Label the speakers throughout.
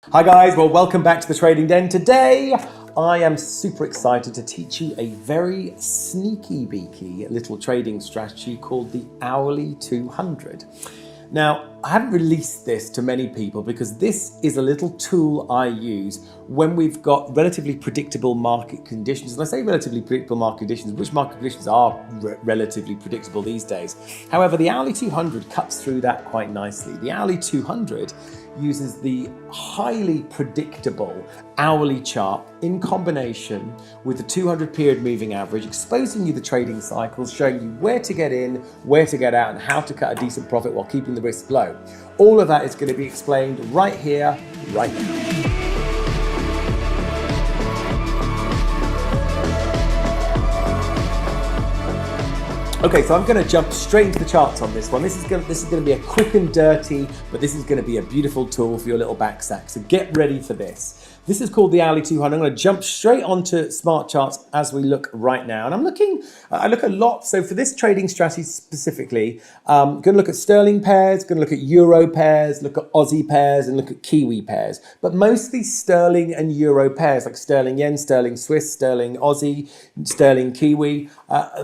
Speaker 1: Hi guys, well welcome back to the Trading Den. Today I am super excited to teach you a very sneaky beaky little trading strategy called the hourly 200. Now, I haven't released this to many people because this is a little tool I use when we've got relatively predictable market conditions. And I say relatively predictable market conditions, which market conditions are relatively predictable these days. However, the hourly 200 cuts through that quite nicely. The hourly 200 uses the highly predictable hourly chart in combination with the 200 period moving average, exposing you the trading cycles, showing you where to get in, where to get out, and how to cut a decent profit while keeping the risk low. All of that is going to be explained right here, right now. Okay, so I'm going to jump straight into the charts on this one. This is going to be a quick and dirty, but this is going to be a beautiful tool for your little back sack. So get ready for this. This is called the hourly 200. I'm going to jump straight onto smart charts as we look right now. And I look a lot. So for this trading strategy specifically, I'm going to look at sterling pairs, going to look at euro pairs, look at Aussie pairs, and look at Kiwi pairs. But mostly sterling and euro pairs, like sterling yen, sterling Swiss, sterling Aussie, sterling Kiwi.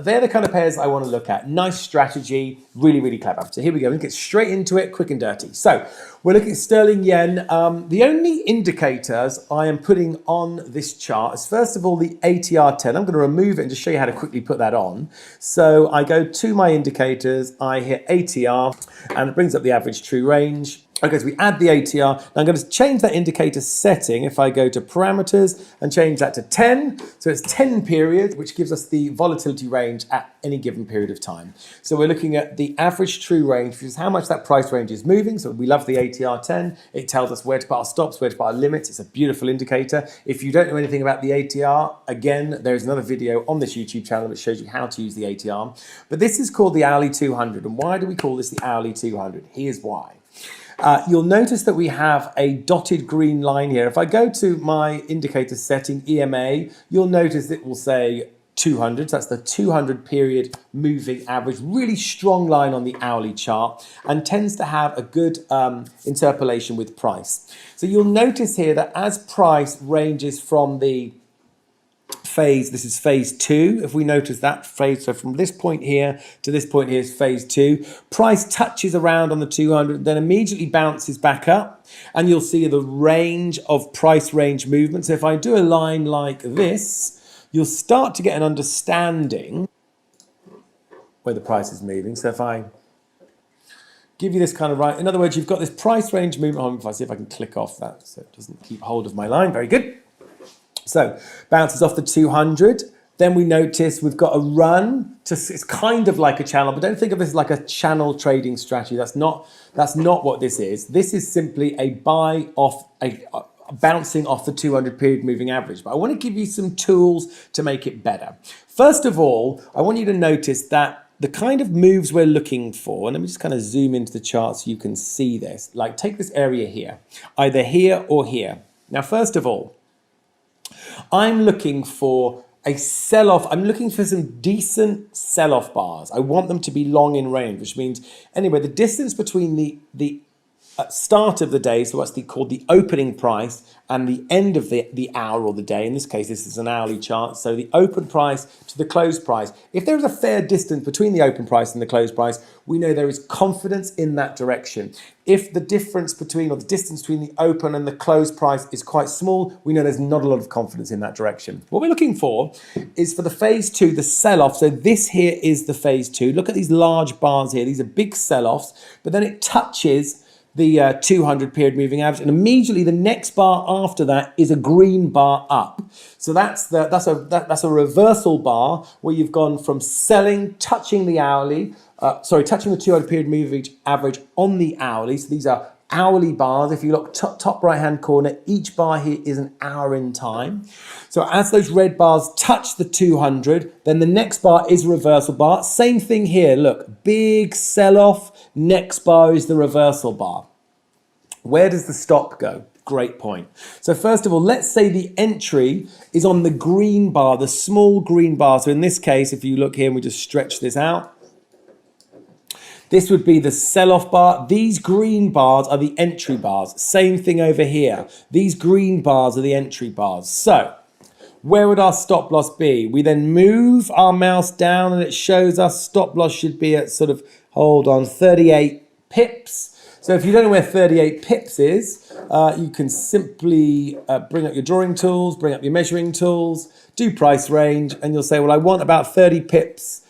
Speaker 1: They're the kind of pairs I want to look at. Nice strategy, really, really clever. So here we go. We'll get straight into it, quick and dirty. So we're looking at sterling yen. The only indicators I am putting on this chart is first of all the ATR 10. I'm going to remove it and just show you how to quickly put that on. So I go to my indicators, I hit ATR, and it brings up the average true range. Okay, so we add the ATR. Now I'm going to change that indicator setting if I go to parameters and change that to 10. So it's 10 periods, which gives us the volatility range at any given period of time. So we're looking at the average true range, which is how much that price range is moving. So we love the ATR 10. It tells us where to put our stops, where to put our limits. It's a beautiful indicator. If you don't know anything about the ATR, again, there's another video on this YouTube channel that shows you how to use the ATR. But this is called the hourly 200. And why do we call this the hourly 200? Here's why. You'll notice that we have a dotted green line here. If I go to my indicator setting, EMA, you'll notice it will say 200. So that's the 200 period moving average. Really strong line on the hourly chart and tends to have a good interpolation with price. So you'll notice here that as price ranges from the phase, this is phase 2. If we notice that phase, so from this point here to this point here is phase 2. Price touches around on the 200, then immediately bounces back up, and you'll see the range of price range movement. So if I do a line like this, you'll start to get an understanding where the price is moving. So if I give you this kind of right, in other words, you've got this price range movement. If I see if I can click off that so it doesn't keep hold of my line. Very good. So bounces off the 200. Then we notice we've got a run to, it's kind of like a channel, but don't think of this like a channel trading strategy. That's not what this is. This is simply a buy off, bouncing off the 200 period moving average. But I want to give you some tools to make it better. First of all, I want you to notice that the kind of moves we're looking for, and let me just kind of zoom into the chart so you can see this. Like take this area here, either here or here. Now, first of all, I'm looking for a sell-off. I'm looking for some decent sell-off bars. I want them to be long in range, which means, anyway, the distance between the start of the day, so what's called the opening price, and the end of the hour or the day. In this case, this is an hourly chart. So the open price to the close price. If there is a fair distance between the open price and the close price, we know there is confidence in that direction. If the difference between, or the distance between the open and the close price is quite small, we know there's not a lot of confidence in that direction. What we're looking for is for the phase 2, the sell-off. So this here is the phase 2. Look at these large bars here. These are big sell-offs, but then it touches the 200 period moving average, and immediately the next bar after that is a green bar up. So that's a reversal bar where you've gone from selling, touching the hourly, touching the 200 period moving average on the hourly. So these are hourly bars. If you look top right hand corner, each bar here is an hour in time. So as those red bars touch the 200, then the next bar is a reversal bar. Same thing here. Look, big sell off. Next bar is the reversal bar. Where does the stop go? Great point. So first of all, let's say the entry is on the green bar, the small green bar. So in this case, if you look here and we just stretch this out, This would be the sell-off bar. These green bars are the entry bars. Same thing over here. These green bars are the entry bars. So where would our stop loss be? We then move our mouse down and it shows us stop loss should be at sort of, hold on, 38 pips. So if you don't know where 38 pips is, you can simply bring up your drawing tools, bring up your measuring tools, do price range, and you'll say, well, I want about 30 pips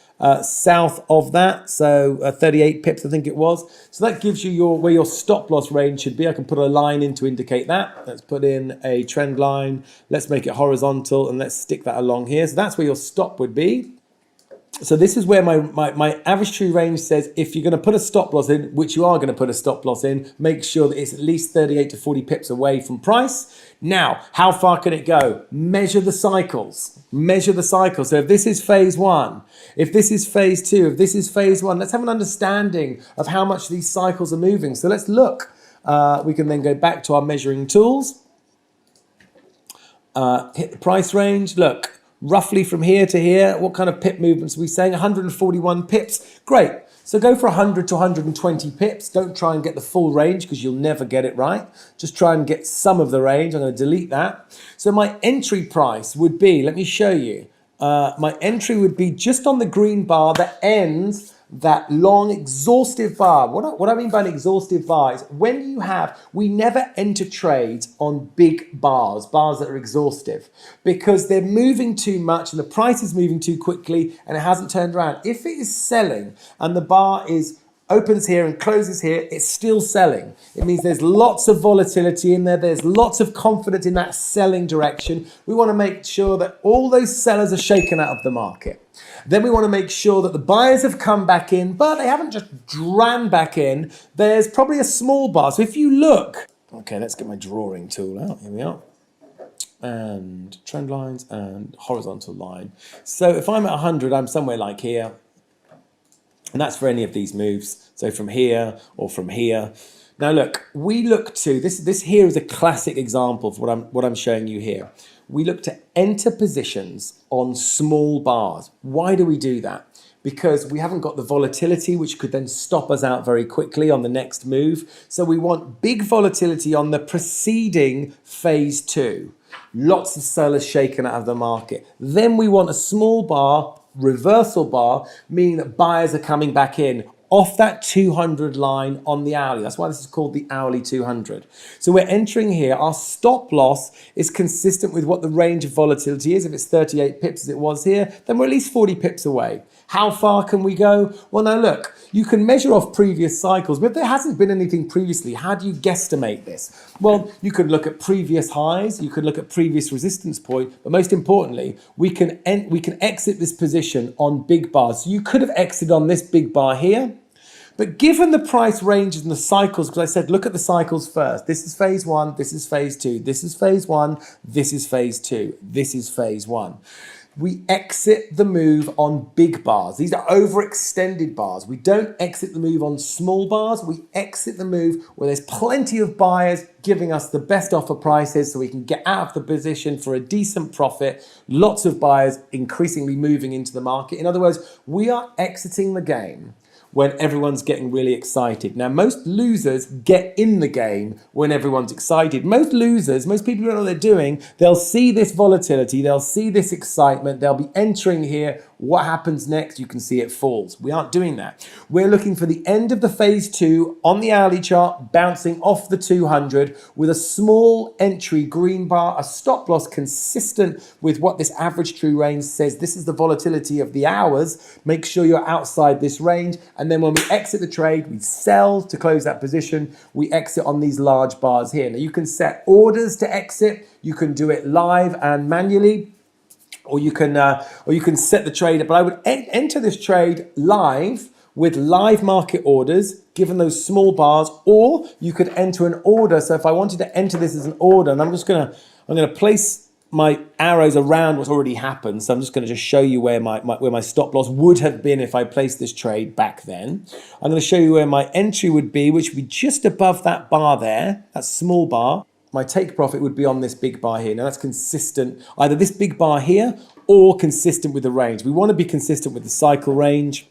Speaker 1: south of that. So 38 pips, I think it was. So that gives you where your stop loss range should be. I can put a line in to indicate that. Let's put in a trend line. Let's make it horizontal and let's stick that along here. So that's where your stop would be. So this is where my average true range says if you're going to put a stop loss in, which you are going to put a stop loss in, make sure that it's at least 38 to 40 pips away from price. Now, how far can it go? Measure the cycles. Measure the cycles. So if this is phase one, if this is phase two, if this is phase one, let's have an understanding of how much these cycles are moving. So let's look. We can then go back to our measuring tools. Hit the price range. Look. Roughly from here to here, what kind of pip movements are we saying? 141 pips. Great. So go for 100 to 120 pips. Don't try and get the full range because you'll never get it right. Just try and get some of the range. I'm going to delete that. So my entry price would be, let me show you. My entry would be just on the green bar that ends that long exhaustive bar. What I mean by an exhaustive bar is when we never enter trades on big bars that are exhaustive because they're moving too much and the price is moving too quickly and it hasn't turned around. If it is selling and the bar opens here and closes here, it's still selling. It means there's lots of volatility in there. There's lots of confidence in that selling direction. We want to make sure that all those sellers are shaken out of the market. Then we want to make sure that the buyers have come back in, but they haven't just ran back in. There's probably a small bar. So if you look, okay, let's get my drawing tool out. Here we are. And trend lines and horizontal line. So if I'm at 100, I'm somewhere like here. And that's for any of these moves. So from here or from here. Now look, we look to, this here is a classic example of what I'm showing you here. We look to enter positions on small bars. Why do we do that? Because we haven't got the volatility, which could then stop us out very quickly on the next move. So we want big volatility on the preceding phase two. Lots of sellers shaken out of the market. Then we want a small bar, reversal bar, meaning that buyers are coming back in off that 200 line on the hourly. That's why this is called the hourly 200. So we're entering here. Our stop loss is consistent with what the range of volatility is. If it's 38 pips as it was here, then we're at least 40 pips away. How far can we go? Well, now look, you can measure off previous cycles, but if there hasn't been anything previously, how do you guesstimate this? Well, you could look at previous highs, you could look at previous resistance point, but most importantly, we can exit this position on big bars. So you could have exited on this big bar here, but given the price ranges and the cycles, because I said, look at the cycles first. This is phase one, this is phase two, this is phase one, this is phase two, this is phase one. We exit the move on big bars. These are overextended bars. We don't exit the move on small bars. We exit the move where there's plenty of buyers giving us the best offer prices so we can get out of the position for a decent profit. Lots of buyers increasingly moving into the market. In other words, we are exiting the game when everyone's getting really excited. Now, most losers get in the game when everyone's excited. Most losers, most people who don't know what they're doing, they'll see this volatility, they'll see this excitement, they'll be entering here. What happens next? You can see it falls. We aren't doing that. We're looking for the end of the phase two on the hourly chart, bouncing off the 200 with a small entry green bar, a stop loss consistent with what this average true range says. This is the volatility of the hours. Make sure you're outside this range. And then when we exit the trade, we sell to close that position. We exit on these large bars here. Now you can set orders to exit. You can do it live and manually. Or you can set the trade, but I would enter this trade live with live market orders, given those small bars, or you could enter an order. So if I wanted to enter this as an order, and I'm gonna place my arrows around what's already happened. So I'm just going to show you where my stop loss would have been if I placed this trade back then. I'm going to show you where my entry would be, which would be just above that bar there, that small bar. My take profit would be on this big bar here. Now that's consistent, either this big bar here or consistent with the range. We want to be consistent with the cycle range.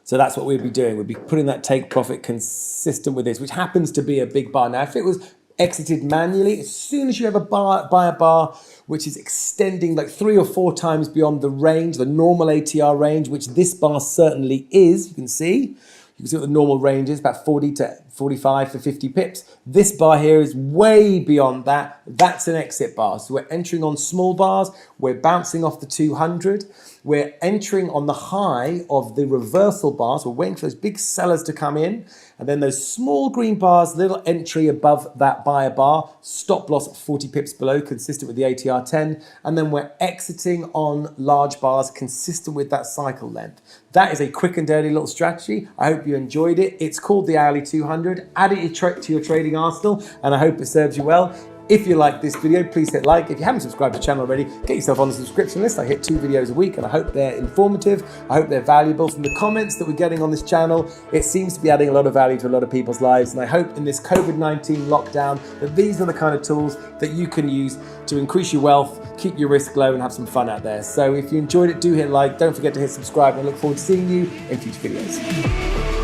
Speaker 1: So that's what we'd be doing. We'd be putting that take profit consistent with this, which happens to be a big bar. Now, if it was exited manually, as soon as you have buy a bar which is extending like 3 or 4 times beyond the range, the normal ATR range, which this bar certainly is, you can see what the normal range is, about 40 to 45 to 50 pips. This bar here is way beyond that. That's an exit bar. So we're entering on small bars. We're bouncing off the 200. We're entering on the high of the reversal bars. We're waiting for those big sellers to come in. And then those small green bars, little entry above that buyer bar, stop loss at 40 pips below, consistent with the ATR 10. And then we're exiting on large bars, consistent with that cycle length. That is a quick and dirty little strategy. I hope you enjoyed it. It's called the hourly 200. Add it to your trading arsenal, and I hope it serves you well. If you like this video, please hit like. If you haven't subscribed to the channel already, get yourself on the subscription list. I hit 2 videos a week, and I hope they're informative. I hope they're valuable. From the comments that we're getting on this channel, it seems to be adding a lot of value to a lot of people's lives. And I hope in this COVID-19 lockdown that these are the kind of tools that you can use to increase your wealth, keep your risk low, and have some fun out there. So if you enjoyed it, do hit like. Don't forget to hit subscribe, and I look forward to seeing you in future videos.